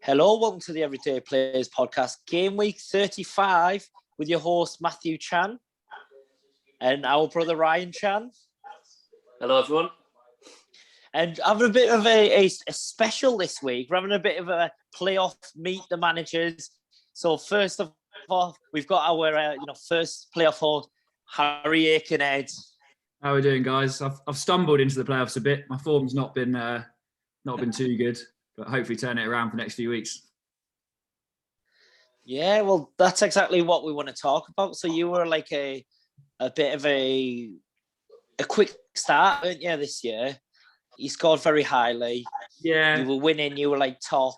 Hello, welcome to the Everyday Players podcast, game week 35, with your host Matthew Chan and our brother Ryan Chan. Hello, everyone. And having a bit of a special this week. We're having a bit of a playoff meet the managers. So first of all, we've got our first playoff host, Harry Aitkenhead. How are we doing, guys? I've stumbled into the playoffs a bit. My form's not been too good, but hopefully turn it around for the next few weeks. Yeah, well, that's exactly what we want to talk about. So you were like a bit of a quick start, weren't you, this year? You scored very highly. Yeah. You were winning. You were like top.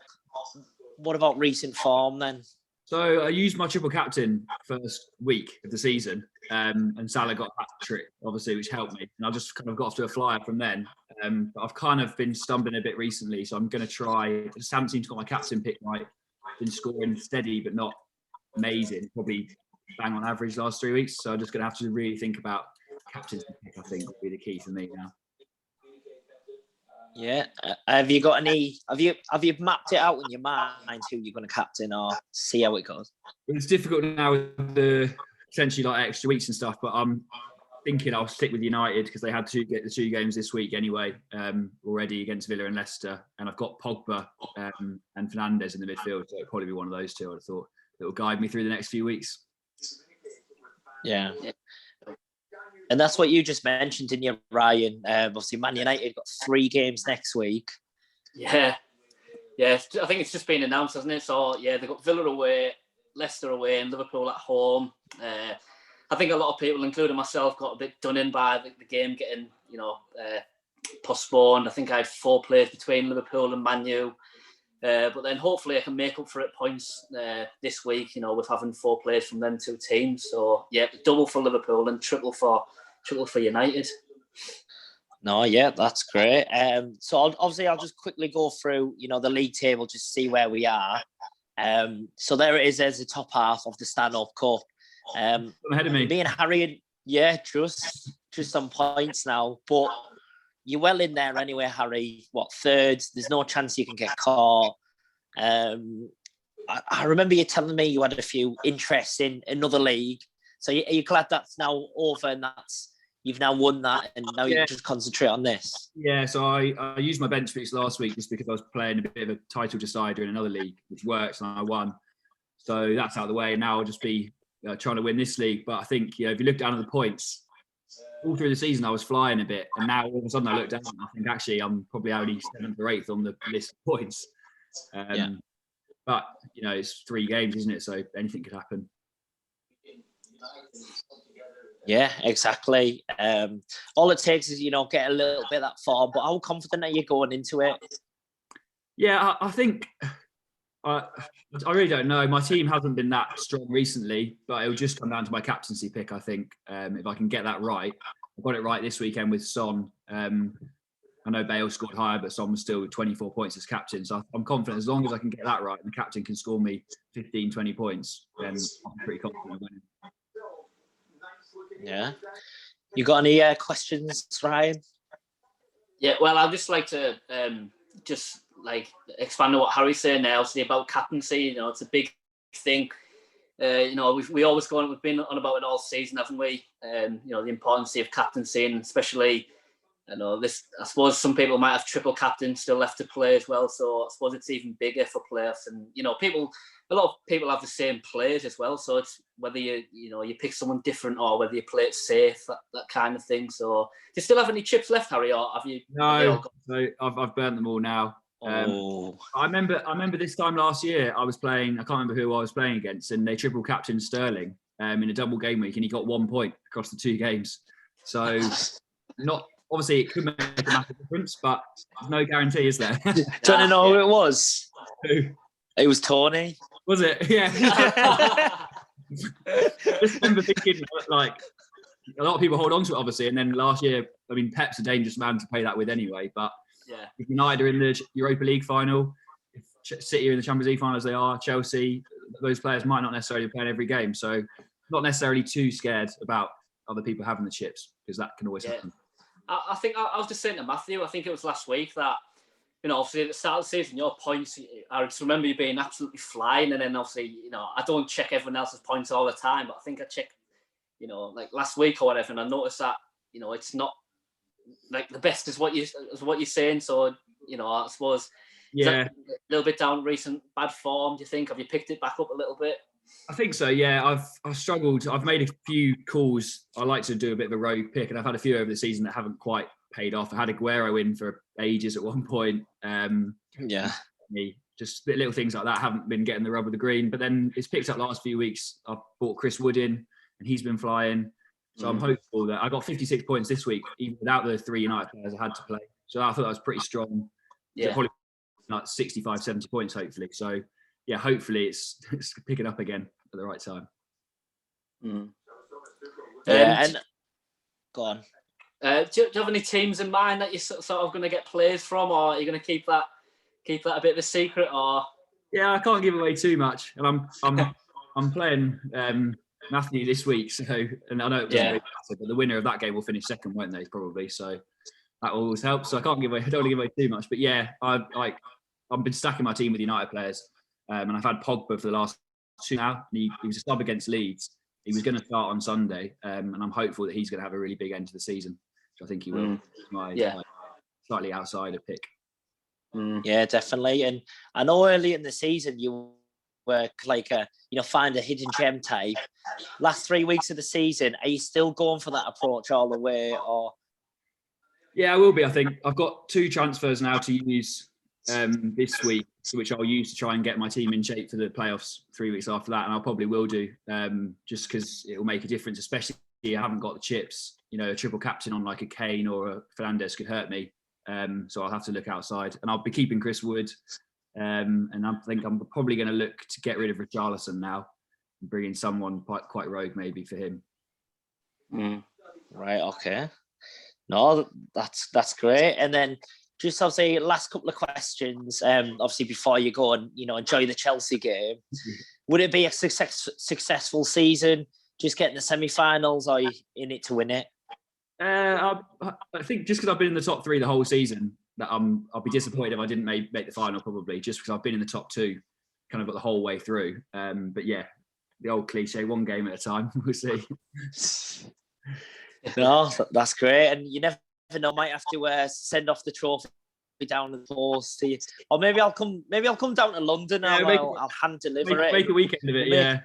What about recent form then? So I used my triple captain first week of the season, and Salah got a hat-trick, obviously, which helped me. And I just kind of got off to a flyer from then. But I've kind of been stumbling a bit recently, so I'm going to try. I just haven't seemed to got my captain pick right. Been scoring steady, but not amazing. Probably bang on average last 3 weeks. So I'm just going to have to really think about captain's pick, I think, will be the key for me now. Yeah. Have you got any? Have you mapped it out in your mind who you're going to captain, or see how it goes? It's difficult now with the potentially like extra weeks and stuff, but I'm thinking I'll stick with United because they had the two games this week anyway, already against Villa and Leicester, and I've got Pogba and Fernandes in the midfield, so it'll probably be one of those two. I'd have thought that will guide me through the next few weeks. Yeah. And that's what you just mentioned, didn't you, Ryan? Obviously, Man United got 3 games next week. Yeah. I think it's just been announced, hasn't it? So, yeah, they've got Villa away, Leicester away, and Liverpool at home. I think a lot of people, including myself, got a bit done in by the game getting, postponed. I think I had 4 players between Liverpool and Man U. But then hopefully I can make up for it points this week, with having 4 players from them 2 teams. So, yeah, double for Liverpool and triple for United. No, yeah, that's great. So I'll just quickly go through, the league table, just see where we are. So there it is as the top half of the Stanhope Cup. Ahead of me. Me and Harry, yeah, just some points now, but you're well in there anyway, Harry. What, third? There's no chance you can get caught. I remember you telling me you had a few interests in another league. So are you glad that's now over and you've now won that and now you can just concentrate on this? Yeah, so I used my bench fix last week just because I was playing a bit of a title decider in another league, which works, and I won. So that's out of the way. Now I'll just be trying to win this league. But I think, if you look down at the points, all through the season I was flying a bit, and now all of a sudden I look down and I think actually I'm probably only 7th or 8th on the list of points. But it's 3 games, isn't it? So anything could happen. Yeah, exactly. All it takes is get a little bit of that form. But how confident are you going into it? Yeah, I think I really don't know. My team hasn't been that strong recently, but it'll just come down to my captaincy pick, I think. If I can get that right. I got it right this weekend with Son. I know Bale scored higher, but Son was still 24 points as captain. So I'm confident as long as I can get that right and the captain can score me 15, 20 points, then I'm pretty confident of winning. Yeah. You got any questions, Ryan? Yeah, well, I'd just like to expand on what Harry's saying now, about captaincy. It's a big thing. We always we've been on about it all season, haven't we? The importance of captaincy, and especially, I suppose some people might have triple captains still left to play as well. So I suppose it's even bigger for playoffs. And a lot of people have the same players as well. So it's whether you pick someone different or whether you play it safe, that kind of thing. So do you still have any chips left, Harry, or have you? No, I've burnt them all now. I remember this time last year I was playing. I can't remember who I was playing against, and they triple captained Sterling in a double game week, and he got 1 point across the 2 games. So not. Obviously, it could make a massive difference, but there's no guarantee, is there? Don't you know who it was? Who? It was Tony. Was it? Yeah. Just remember thinking, a lot of people hold on to it, obviously, and then last year, Pep's a dangerous man to play that with anyway, but if United are in the Europa League final, if City are in the Champions League final as they are, Chelsea, those players might not necessarily play in every game, so not necessarily too scared about other people having the chips, because that can always happen. I think I was just saying to Matthew, I think it was last week that obviously at the start of the season, your points, I just remember you being absolutely flying. And then obviously, I don't check everyone else's points all the time, but I think I checked, like last week or whatever, and I noticed that, it's not like the best is what you're saying. So, I suppose, yeah, a little bit down recent bad form, do you think? Have you picked it back up a little bit? I think so. Yeah, I've struggled. I've made a few calls. I like to do a bit of a rogue pick, and I've had a few over the season that haven't quite paid off. I had Aguero in for ages at one point. Just little things like that haven't been getting the rub of the green. But then it's picked up last few weeks. I've bought Chris Wood in, and he's been flying. So I'm hopeful that I got 56 points this week, even without the 3 United players I had to play. So I thought that was pretty strong. Yeah. So probably like 65, 70 points, hopefully. So yeah, hopefully it's picking up again at the right time. And go on. Do you have any teams in mind that you're sort of going to get players from, or are you going to keep that a bit of a secret? Or yeah, I can't give away too much, and I'm playing Matthew this week, so and I know it doesn't really matter, but the winner of that game will finish second, won't they? Probably, so that will always help. So I don't want to give away too much, but yeah, I've been stacking my team with United players, and I've had Pogba for the last 2 now. And he was a sub against Leeds. He was going to start on Sunday, and I'm hopeful that he's going to have a really big end to the season, which I think he will. My slightly outsider pick. Yeah, definitely. And I know early in the season you were like find a hidden gem type. Last 3 weeks of the season, are you still going for that approach all the way? Or yeah, I will be. I think I've got 2 transfers now to use this week, which I'll use to try and get my team in shape for the playoffs 3 weeks after that, and I'll probably will do just because it will make a difference, especially if I haven't got the chips. A triple captain on like a Kane or a Fernandes could hurt me, so I'll have to look outside, and I'll be keeping Chris Wood, and I think I'm probably going to look to get rid of Richarlison now and bring in someone quite rogue maybe for him. Right, okay. No, that's great. And then just obviously last couple of questions. Obviously before you go and enjoy the Chelsea game, would it be a successful season? Just getting the semi-finals, or are you in it to win it? I think just because I've been in the top 3 the whole season, that I'll be disappointed if I didn't make the final, probably, just because I've been in the top 2 kind of got the whole way through. But yeah, the old cliche, 1 game at a time. We'll see. No, that's great. And you never know, might have to send off the trophy down the post to you. Or maybe I'll come down to London and I'll hand deliver it. Make a weekend of it, yeah.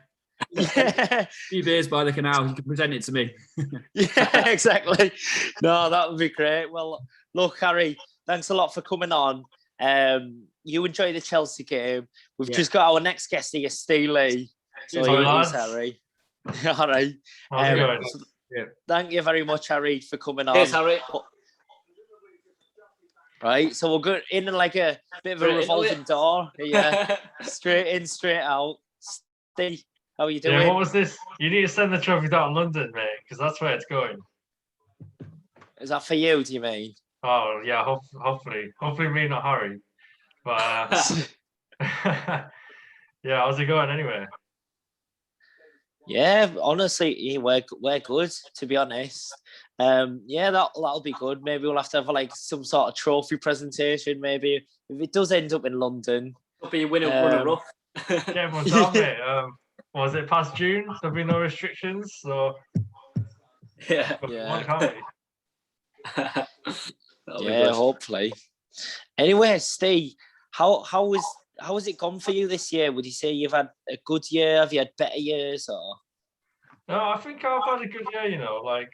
A few beers by the canal, you can present it to me. Yeah, exactly. No, that would be great. Well, look, Harry, thanks a lot for coming on. You enjoy the Chelsea game. We've just got our next guest here, Steely. So here's Harry. All right. Thank you very much, Harry, for coming on. Yes, Harry. Right, so we'll go in like a bit of a revolving door. Yeah, straight in, straight out. Steve, how are you doing? Yeah, what was this? You need to send the trophy down to London, mate, because that's where it's going. Is that for you, do you mean? Oh, yeah, hopefully me, not Harry. But, yeah, how's it going anyway? Yeah, honestly, we're good, to be honest. Yeah, that'll be good. Maybe we'll have to have like some sort of trophy presentation. Maybe if it does end up in London, it'll be a runner-up. Yeah, everyone's on it. Was it past June? There'll be no restrictions, so yeah. Can't we? Yeah, hopefully. Anyway, Steve, how has it gone for you this year? Would you say you've had a good year? Have you had better years, or? No, I think I've had a good year. Like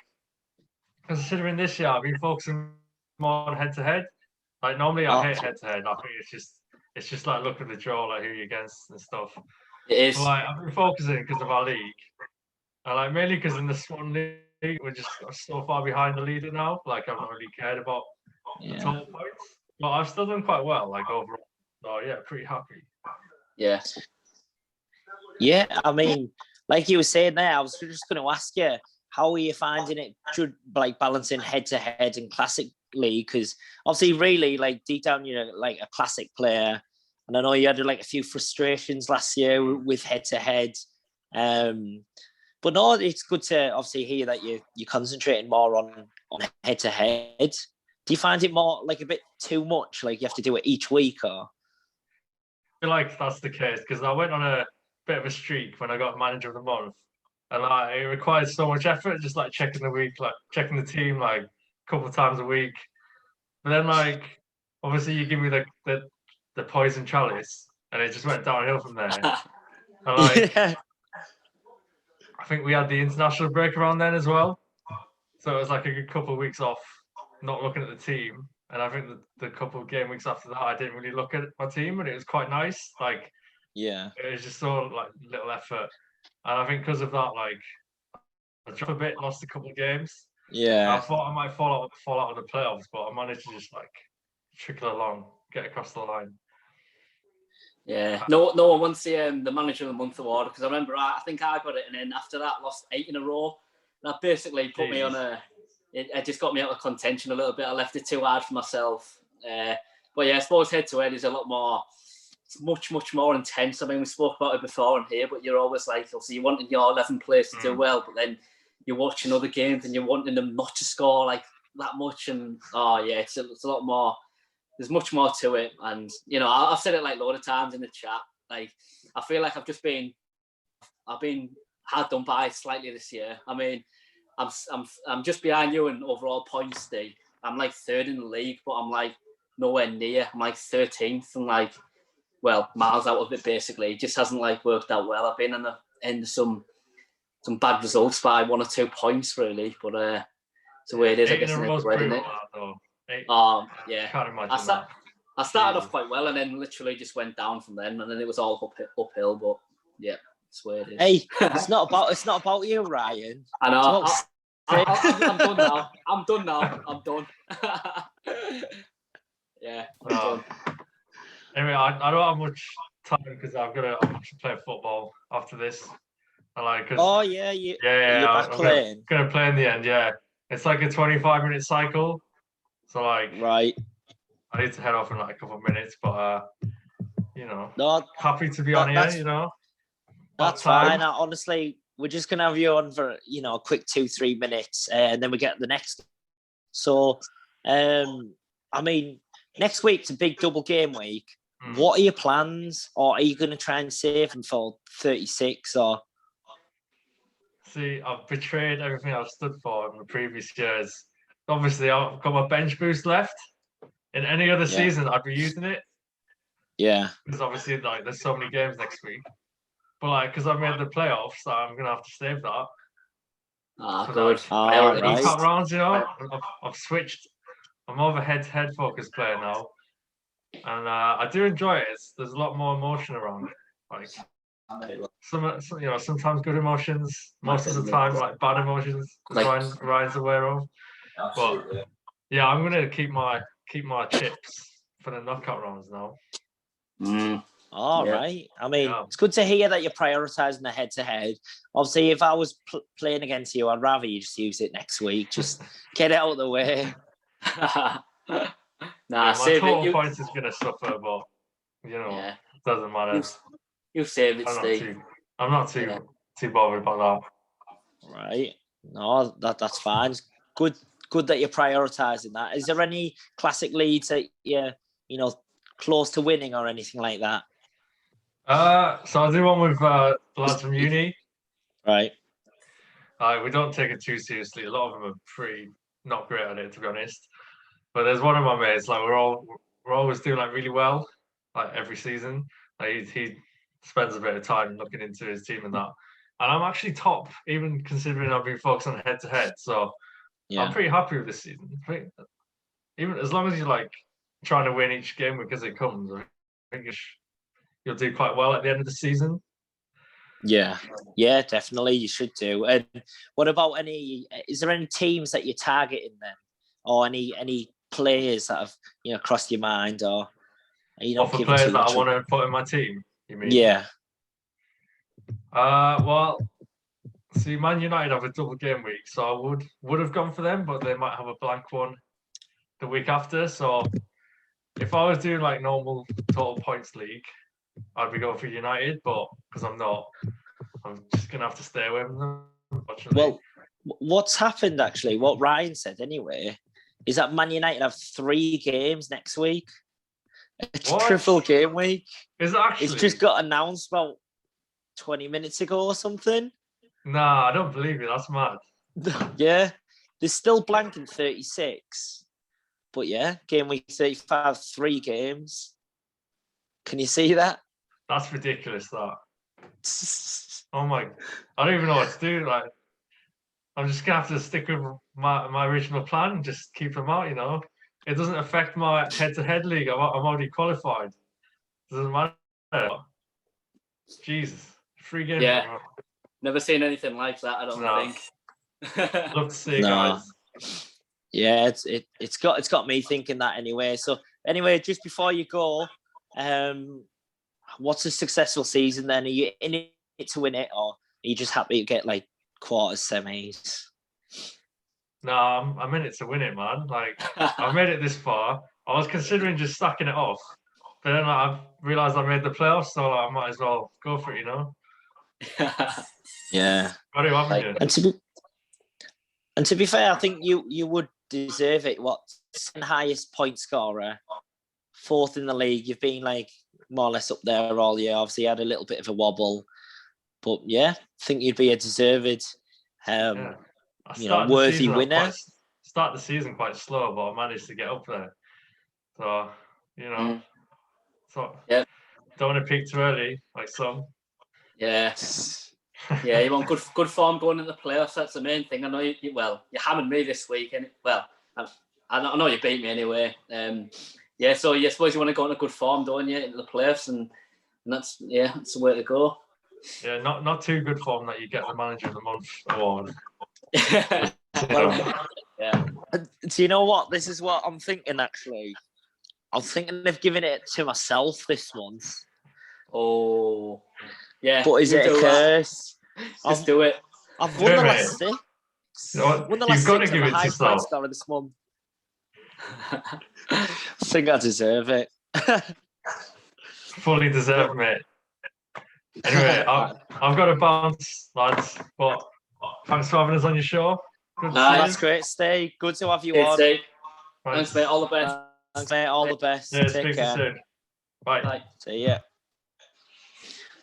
considering this year, I've been focusing more on head-to-head. Like normally, I hate head-to-head. I think it's just like look at the draw, like who you're against and stuff. It is. But, like I've been focusing because of our league, and like mainly because in the Swan League we're just so far behind the leader now. Like I've not really cared about the total points, but I've still done quite well, like overall. So yeah, pretty happy. Yeah. Yeah, I mean, like you were saying there, I was just going to ask you, how are you finding it, like balancing head-to-head and classic league? Because obviously, really, like deep down, like a classic player. And I know you had like a few frustrations last year with head-to-head. But no, it's good to obviously hear that you're concentrating more on head-to-head. Do you find it more like a bit too much? Like you have to do it each week, or? I feel like that's the case because I went on a bit of a streak when I got manager of the month, and it required so much effort, just like checking the week, like checking the team, like a couple of times a week. But then, like, obviously, you give me the poison chalice, and it just went downhill from there. And, like, Yeah. I think we had the international break around then as well, so it was like a good couple of weeks off, not looking at the team. And I think the couple of game weeks after that, I didn't really look at my team, and it was quite nice. Like, Yeah. it was just so like little effort, and I think because of that, like, I dropped a bit, lost a couple of games. Yeah. I thought I might fall out of the playoffs, but I managed to just like trickle along, get across the line. Yeah, no one wants the manager of the month award because I remember I think I got it, and then after that lost 8 in a row. That basically put me on it just got me out of contention a little bit. I left it too hard for myself. But yeah, I suppose head to head is a lot more. It's much more intense. I mean, we spoke about it before on here, but you're always like, so you're wanting your 11th players to do well, but then you're watching other games and you're wanting them not to score like that much. And it's a lot more. There's much more to it, and you know, I've said it like a lot of times in the chat. Like, I feel like I've been hard done by slightly this year. I mean, I'm just behind you in overall points, Steve. I'm like 3rd in the league, but I'm like nowhere near. I'm like 13th, and like, well, miles out of it basically. It just hasn't like worked out well. I've been in the end of some bad results by 1 or 2 points really, but it's the way it is. I guess in it, isn't it? Yeah. Can't imagine that. I started off quite well and then literally just went down from then, and then it was all uphill. But yeah, it's where it is. Hey, it's not about you, Ryan. I know. I'm done now. I'm done. Yeah, I'm done. Anyway, I don't have much time because I'm gonna play football after this. Oh yeah, you're back playing. Gonna play in the end. Yeah, it's like a 25-minute cycle. So like, right. I need to head off in like a couple of minutes, but you know, no, happy to be on here. You know, that's fine. Honestly, we're just gonna have you on for a quick 2-3 minutes, and then we get the next. So, I mean, next week's a big double game week. What are your plans, or are you going to try and save them for 36? Or see, I've betrayed everything I've stood for in the previous years. Obviously, I've got my bench boost left. In any other season, I'd be using it. Yeah. Because obviously, like, there's so many games next week. But like, because I made the playoffs, I'm gonna have to save that. Good. Knockout rounds, you know, I've switched. I'm more of a head-to-head focused player now, and I do enjoy it. There's a lot more emotion around it. Like sometimes good emotions, most of the time like bad emotions. Ryan's aware of. But yeah, I'm gonna keep my chips for the knockout rounds now. All right. I mean, it's good to hear that you're prioritising the head-to-head. Obviously, if I was playing against you, I'd rather you just use it next week. Just get it out of the way. My total points is gonna suffer, but it doesn't matter. You save it, Steve. I'm not too bothered about that. Right. No, that's fine. Good that you're prioritising that. Is there any classic leads that you're close to winning or anything like that? So I do one with the lads from uni. Right. We don't take it too seriously. A lot of them are pretty not great at it, to be honest. But there's one of my mates, like we're always doing like really well, like every season. Like he spends a bit of time looking into his team and that. And I'm actually top, even considering I've been focused on head to head. So I'm pretty happy with this season. Even as long as you're like trying to win each game because it comes, I think you'll do quite well at the end of the season. Yeah, definitely you should do. And what about is there any teams that you're targeting then, or any players that have crossed your mind, or are you not for players that I want to put in my team? You mean? Yeah. Well, see, Man United have a double game week, so I would have gone for them, but they might have a blank one the week after. So if I was doing like normal total points league, I'd be going for United, but because I'm not, I'm just gonna have to stay away from them, unfortunately. Well, what's happened actually? What Ryan said anyway. is that Man United have 3 games next week. It's What? triple game week. Is it actually? It's just got announced about 20 minutes ago or something. Nah, I don't believe it. That's mad. Yeah. There's still blank in 36. But yeah, game week 35, 3 games. Can you see that? That's ridiculous, that. Oh my, I don't even know what to do. Like, I'm just gonna have to stick with my original plan and just keep them out, you know. It doesn't affect my head-to-head league. I'm already qualified. Doesn't matter. Jesus. 3 games. Yeah. Never seen anything like that, I don't think. Love to see it, guys. Yeah, it's got me thinking that anyway. So anyway, just before you go, what's a successful season then? Are you in it to win it, or are you just happy to get like quarters, semis? No, I'm in it to win it, man. Like, I've made it this far. I was considering just sacking it off, but then I've realised I made the playoffs, so I might as well go for it, you know. Yeah. Got to, haven't you? And to be fair, I think you would deserve it. What, second highest point scorer, 4th in the league. You've been like more or less up there all year. Obviously, you had a little bit of a wobble, but yeah, I think you'd be a deserved, worthy winner. Start the season quite slow, but I managed to get up there. So, you know, don't want to peak too early, like some. Yeah. Yeah, you want good form going into the playoffs. That's the main thing. I know you hammered me this week, and I know you beat me anyway. So I suppose you want to go into good form, don't you, into the playoffs, and that's the way to go. Yeah, not too good form that you get the Manager of the Month award. Yeah. Do you know what? This is what I'm thinking. Actually, I'm thinking of giving it to myself this month. Oh, yeah. But is it a curse? Just do it. I've won the last 6. You've got to give it to yourself. This month. I think I deserve it. Fully deserved, mate. Anyway, I've got to bounce, lads. But thanks for having us on your show. Good that's great, Steve. Good to have you on. Thanks, mate. All the best. Thanks, mate. All the best. Yeah, Take care. Soon. Bye. Bye. See ya.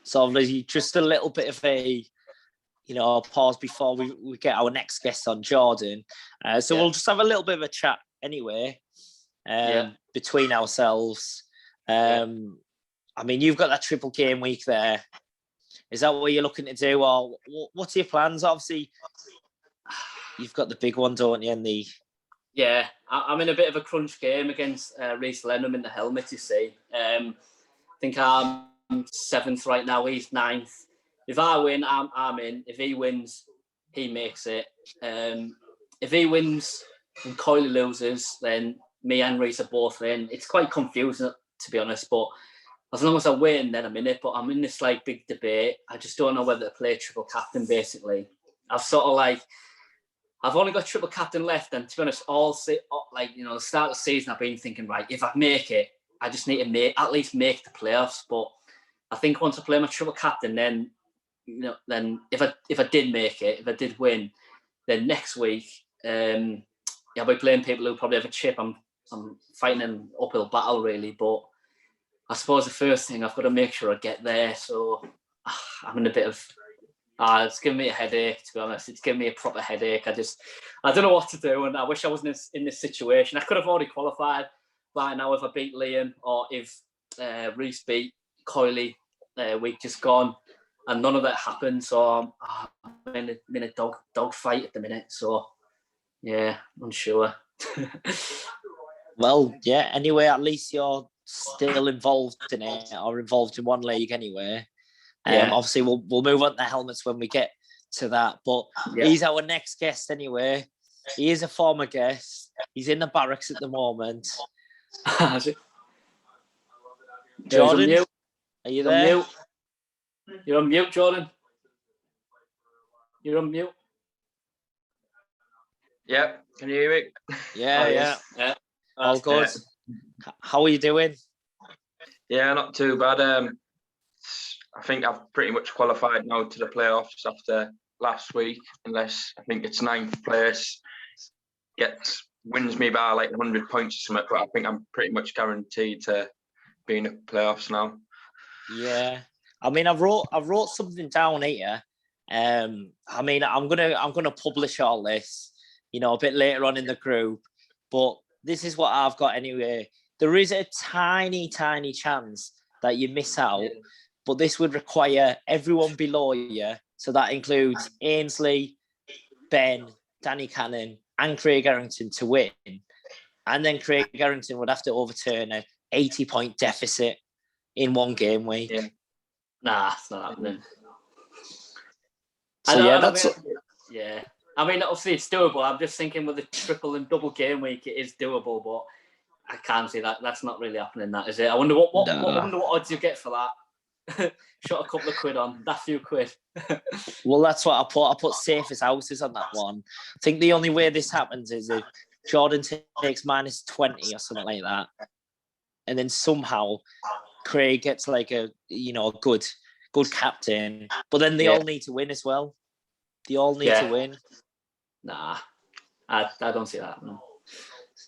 So obviously, just a little bit of a pause before we get our next guest on, Jordan. We'll just have a little bit of a chat anyway, between ourselves. I mean, you've got that triple game week there. Is that what you're looking to do, or what's your plans? Obviously, you've got the big one, don't you? Yeah, I'm in a bit of a crunch game against Reece Lenham in the helmet, you see. I think I'm 7th right now, he's 9th. If I win, I'm in. If he wins, he makes it. If he wins and Coyley loses, then me and Reece are both in. It's quite confusing, to be honest, but as long as I win, then I'm in it. But I'm in this big debate. I just don't know whether to play triple captain, basically. I've only got triple captain left, and to be honest, the start of the season, I've been thinking, right, if I make it, I just need to at least make the playoffs. But I think once I play my triple captain, then if I did make it, if I did win, then next week, I'll be playing people who probably have a chip. I'm fighting an uphill battle, really. But I suppose the first thing, I've got to make sure I get there. So I'm in a bit of... it's giving me a headache, to be honest. It's giving me a proper headache. I don't know what to do, and I wish I wasn't in this situation. I could have already qualified by now if I beat Liam, or if Reece beat Coyley week just gone, and none of that happened. So I'm in a dog fight at the minute. So yeah, unsure. Well, yeah. Anyway, at least you're still involved in it, or involved in one league anyway. Obviously, we'll move on to the helmets when we get to that. But he's our next guest anyway. He is a former guest. He's in the barracks at the moment. Jordan, are you there? You're on mute, Jordan. You're on mute. Yeah, can you hear me? Yeah. All good. How are you doing? Yeah, not too bad. I think I've pretty much qualified now to the playoffs after last week, unless I think it's 9th place gets wins me by like 100 points or something, but I think I'm pretty much guaranteed to be in the playoffs now. Yeah, I mean, I wrote something down here. I mean, I'm gonna publish all this, a bit later on in the group, but this is what I've got anyway. There is a tiny chance that you miss out, but this would require everyone below you. So that includes Ainsley, Ben, Danny Cannon, and Craig Errington to win. And then Craig Errington would have to overturn a 80-point deficit in one game week. Yeah. Nah, it's not happening. So I mean, obviously it's doable. I'm just thinking with a triple and double game week, it is doable, but I can't see that. That's not really happening. That is it. I wonder what odds you get for that. Shot a couple of quid on that few quid. Well, that's what I put. I put safest houses on that one. I think the only way this happens is if Jordan takes -20 or something like that, and then somehow Craig gets like a good captain, but then they all need to win as well. They all need to win. Nah, I don't see that. No.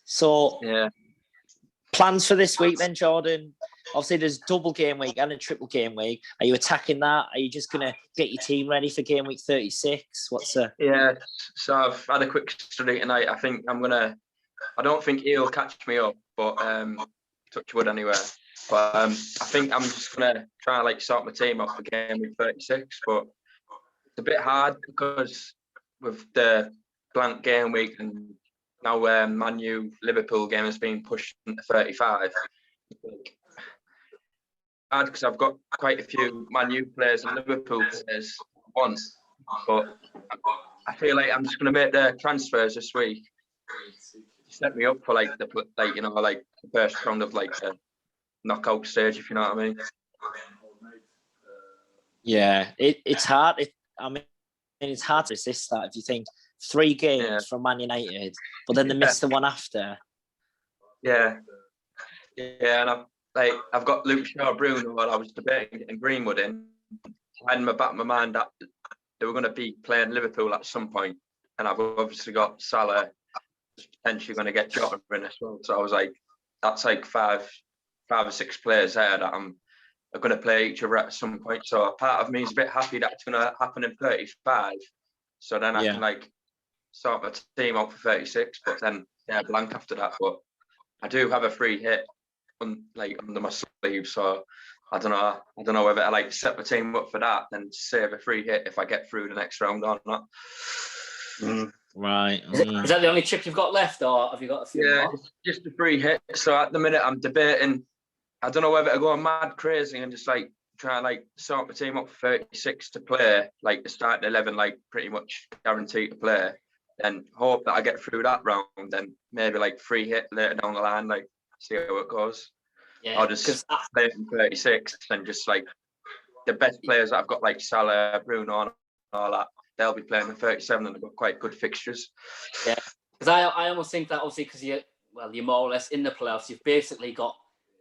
So plans for this week then, Jordan? Obviously, there's double game week and a triple game week. Are you attacking that? Are you just going to get your team ready for game week 36? Yeah, so I've had a quick study tonight. I think I don't think he'll catch me up, but touch wood anyway. But I think I'm just going to try and like sort my team up for game week 36. But it's a bit hard because with the blank game week and now Man U Liverpool game has been pushed into 35. Hard because I've got quite a few Man U players and Liverpool players once, but I feel like I'm just going to make the transfers this week. Set me up for the first round of like the knockout stage, if you know what I mean. Yeah, it's hard. It's hard to resist that if you think 3 games from Man United, but then they miss the one after. Yeah, and I've got Luke Shaw, Bruno, what I was debating getting Greenwood in. I had in the back of my mind that they were going to be playing Liverpool at some point, and I've obviously got Salah potentially going to get Jota in as well. So I was like, that's like five or six players there that are going to play each other at some point. So part of me is a bit happy that it's going to happen in 35. So then I can like sort my team out for 36, but then blank after that. But I do have a free hit under my sleeve, so I don't know whether I like set my team up for that and save a free hit if I get through the next round or not. Right. Is that the only chip you've got left, or have you got a few more? It's just a free hit. So at the minute I'm debating. I don't know whether to go mad crazy and just like try and like sort my team up for 36 to play, like the starting 11, like pretty much guaranteed to play, and hope that I get through that round. Then maybe like free hit later down the line, like see how it goes. Yeah, I'll just play from 36 and just like the best players that I've got, like Salah, Bruno, and all that, they'll be playing in 37 and they've got quite good fixtures. Yeah, because I almost think that obviously because you're more or less in the playoffs, you've basically got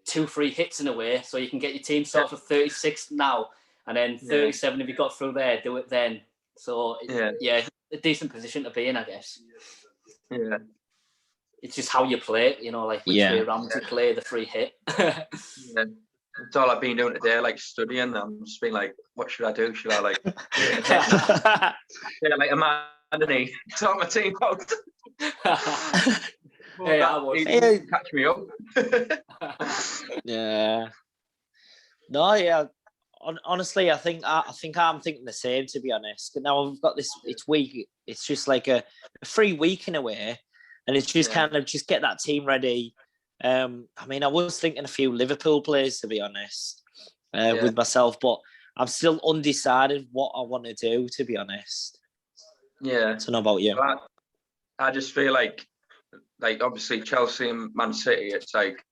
2 free hits in a way, so you can get your team sorted for 36 now, and then 37 if you got through there, do it then. So a decent position to be in, I guess. Yeah. It's just how you play it, like which way around you play the free hit. That's all I've been doing today, like studying. I'm just being like, what should I do? Should I like like a man underneath, sort my team out? Catch me up. Yeah. No, yeah. Honestly, I think I'm thinking the same, to be honest. But now we've got this. It's week. It's just like a free week in a way, and it's just kind of just get that team ready. I mean, I was thinking a few Liverpool players, to be honest, with myself, but I'm still undecided what I want to do, to be honest. Yeah. I don't know about you. I just feel like obviously Chelsea and Man City, it's like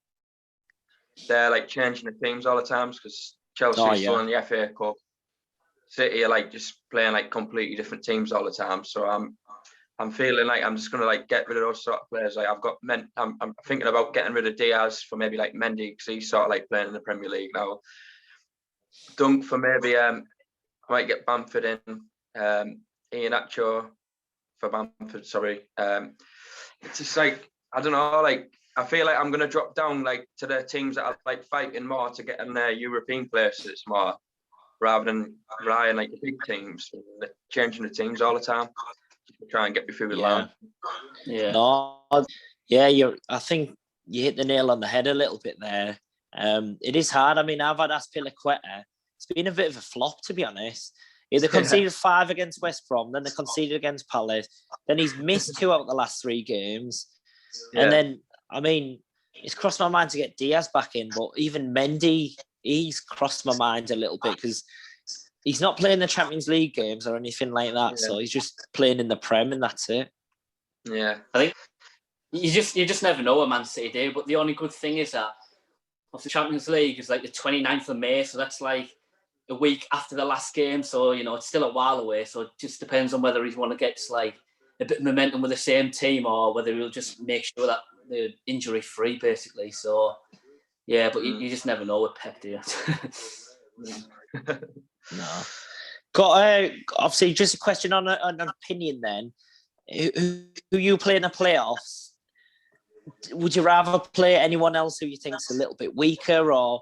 they're like changing the teams all the time because Chelsea are still in the FA Cup. City are like just playing like completely different teams all the time. So I'm feeling like I'm just gonna like get rid of those sort of players. Like I'm thinking about getting rid of Diaz for maybe like Mendy because he's sort of like playing in the Premier League now. Dunk for maybe I might get Bamford in. Ian Acho for Bamford. Sorry. It's just like I don't know, like I feel like I'm gonna drop down like to the teams that are like fighting more to get in their European places more, rather than relying like the big teams, changing the teams all the time to try and get me through the line. Yeah. No, yeah, I think you hit the nail on the head a little bit there. It is hard. I mean, I've had Aspilicueta. It's been a bit of a flop, to be honest. They conceded 5 against West Brom, then they conceded against Palace. Then he's missed 2 out of the last 3 games. And then, I mean, it's crossed my mind to get Diaz back in, but even Mendy, he's crossed my mind a little bit because he's not playing the Champions League games or anything like that. So he's just playing in the Prem and that's it. Yeah. I think you just never know what Man City do. But the only good thing is that of the Champions League is like the 29th of May. So that's like a week after the last game. So, it's still a while away. So it just depends on whether he want to get like a bit of momentum with the same team or whether he'll just make sure that they're injury free, basically. So, yeah, but you just never know with Pep, do you? No. Got obviously just a question on an opinion then. Who you play in the playoffs? Would you rather play anyone else who you think's a little bit weaker, or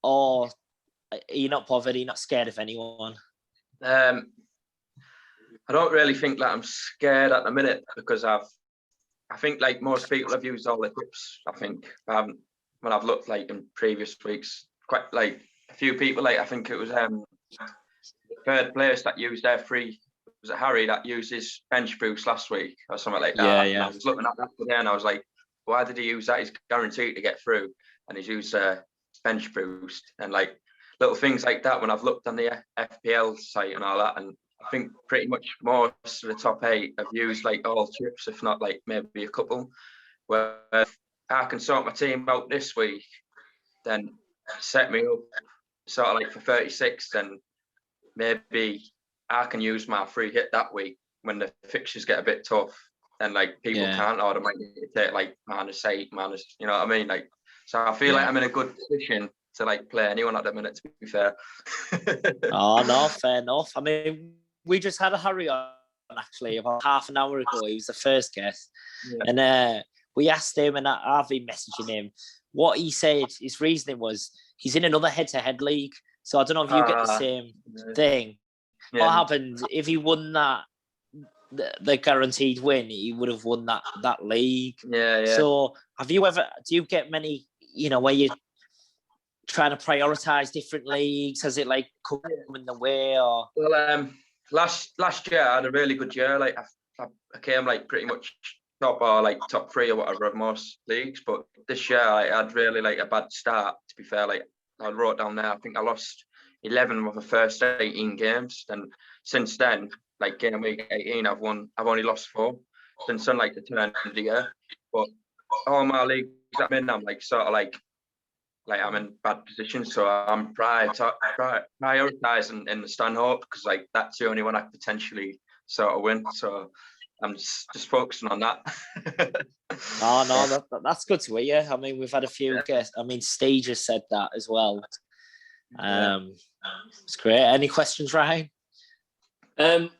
are you not bothered? Are you not scared of anyone? I don't really think that I'm scared at the minute because I think like most people have used all the tips. I think when I've looked like in previous weeks, quite like a few people, like I think it was the third place that used their free. Was it Harry that used his bench boost last week or something like that? Yeah. And I was looking at that today and I was like, why did he use that? He's guaranteed to get through, and he's used bench boost and like little things like that. When I've looked on the FPL site and all that, and I think pretty much most of the top 8 have used like all chips, if not like maybe a couple. Where if I can sort my team out this week, then set me up sort of like for 36, then maybe I can use my free hit that week when the fixtures get a bit tough, and like people can't, or they might take like -8, you know what I mean? Like, so I feel like I'm in a good position to like play anyone at the minute, to be fair. Oh no, fair enough. I mean, we just had a Harry on actually about half an hour ago. He was the first guest, and we asked him, and I've been messaging him. What he said, his reasoning was he's in another head-to-head league. So I don't know if you get the same thing. Yeah. What happened if he won that, the guaranteed win? He would have won that league. Yeah. So do you get many, where you're trying to prioritize different leagues? Has it like come in the way or? Well, last year I had a really good year. Like I came like pretty much top 3 or whatever of most leagues. But this year I had really like a bad start. To be fair, like I wrote down there, I think I lost 11 of the first 18 games. And since then, like game week 18, I've only lost 4 since then, like the turn of the year. But all my leagues I'm in, I'm like sort of like I'm in bad position, so I'm prioritizing in the Stanhope because like that's the only one I potentially sort of win. So I'm just focusing on that. No, that's good to hear. I mean, we've had a few guests. I mean, Stage has said that as well. It's great. Any questions, Ryan?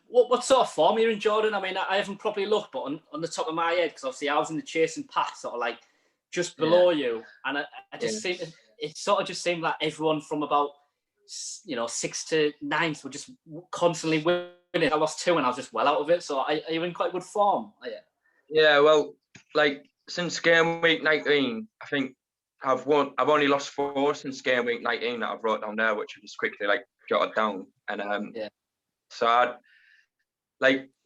What sort of form you're in, Jordan? I mean, I haven't properly looked, but on the top of my head, because obviously I was in the chasing pack, sort of like just below you, and I just think it sort of just seemed like everyone from about 6th to 9th were just constantly winning. I lost 2 and I was just well out of it. So are you in quite good form? Yeah, well, like since game week 19, I think I've only lost 4 since game week 19 that I've wrote down there, which I just quickly like jotted down. And so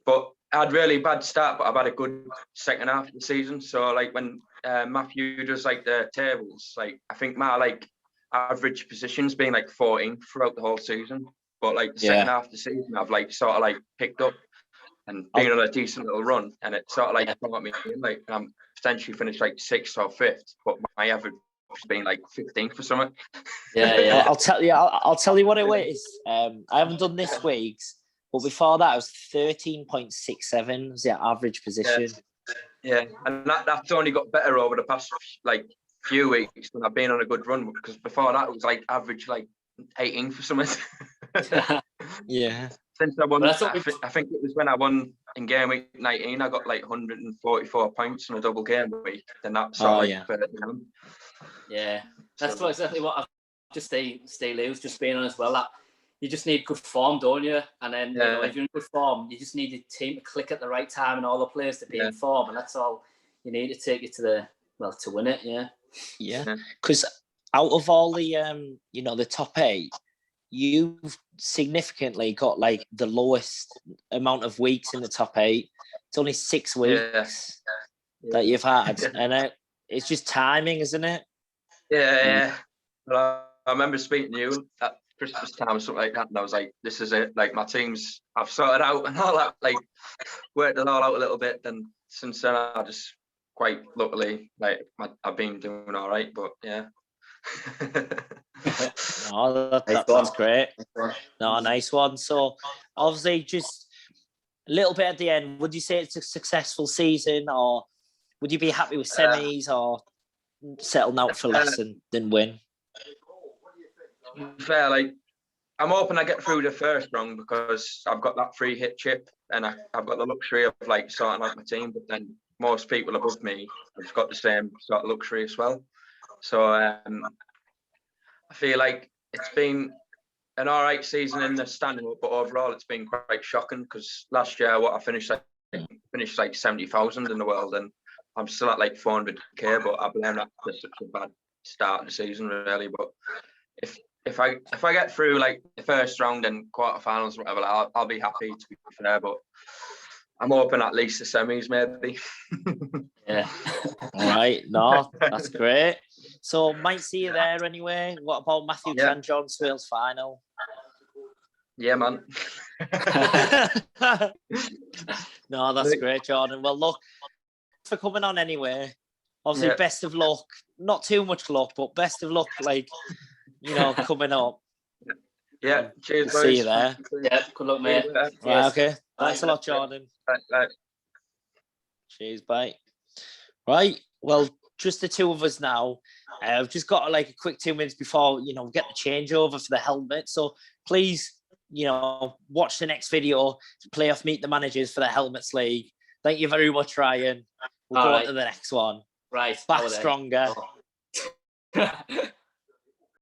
but I had really bad start, but I've had a good second half of the season. So like when Matthew does like the tables, like I think my like average position's been like 14 throughout the whole season. But like the second half of the season, I've like sort of like picked up and been on a decent little run, and it sort of like brought me in, like I'm potentially finished like 6th or 5th, but my average has been like 15th or something. Yeah. I'll tell you what it is. I haven't done this week's, but before that, I was 13.67 was the average position. Yeah, and that's only got better over the past like few weeks when I've been on a good run, because before that it was like average like 18 for something. Yeah. since I won, But that's what I think it was when I won in game week 19. I got like 144 points in a double game week. Then that sort of further down. Yeah, that's exactly what I've just Steve was just being on as well. That you just need good form, don't you? And then you know, if you're in good form, you just need your team to click at the right time and all the players to be in form, and that's all you need to take you to to win it. Yeah. Because out of all the the top 8, you've significantly got like the lowest amount of weeks in the top 8. It's only 6 weeks that you've had, and it's just timing, isn't it? Yeah. Well, I remember speaking to you at Christmas time or something like that, and I was like, "This is it. Like my team's, I've sorted out and all that. Like worked it all out a little bit." Then since then, I just quite luckily, like I've been doing all right. But yeah. No, that's great. No, nice one. So obviously, just a little bit at the end. Would you say it's a successful season, or would you be happy with semis, or settling out for less than win? Fair, like I'm hoping I get through the first round because I've got that free hit chip and I've got the luxury of like sorting out my team. But then most people above me have got the same sort of luxury as well. So I feel like it's been an all right season in the Stanhope, but overall it's been quite shocking because last year I finished like 70,000 in the world, and I'm still at like 400k. But I blame that for such a bad start of the season, really. But if I get through like the first round and quarterfinals, whatever, I'll be happy, to be fair. But I'm hoping at least the semis, maybe. Yeah. All right. No, that's great. So might see you there anyway. What about Matthew Chan, John Swales final? Yeah, man. No, that's great, Jordan. Well, look, for coming on anyway. Obviously, best of luck. Not too much luck, but best of luck, like, coming up. Yeah, cheers, boys. See you there. Yeah, good luck, mate. Right, okay. Thanks a lot, Jordan. Bye. Cheers, bye. Right, well, just the two of us now. I've just got like a quick 2 minutes before, we get the changeover for the helmet. So please, watch the next video to playoff Meet the Managers for the Helmets League. Thank you very much, Ryan. We'll go on to the next one. Right. Back stronger. Oh.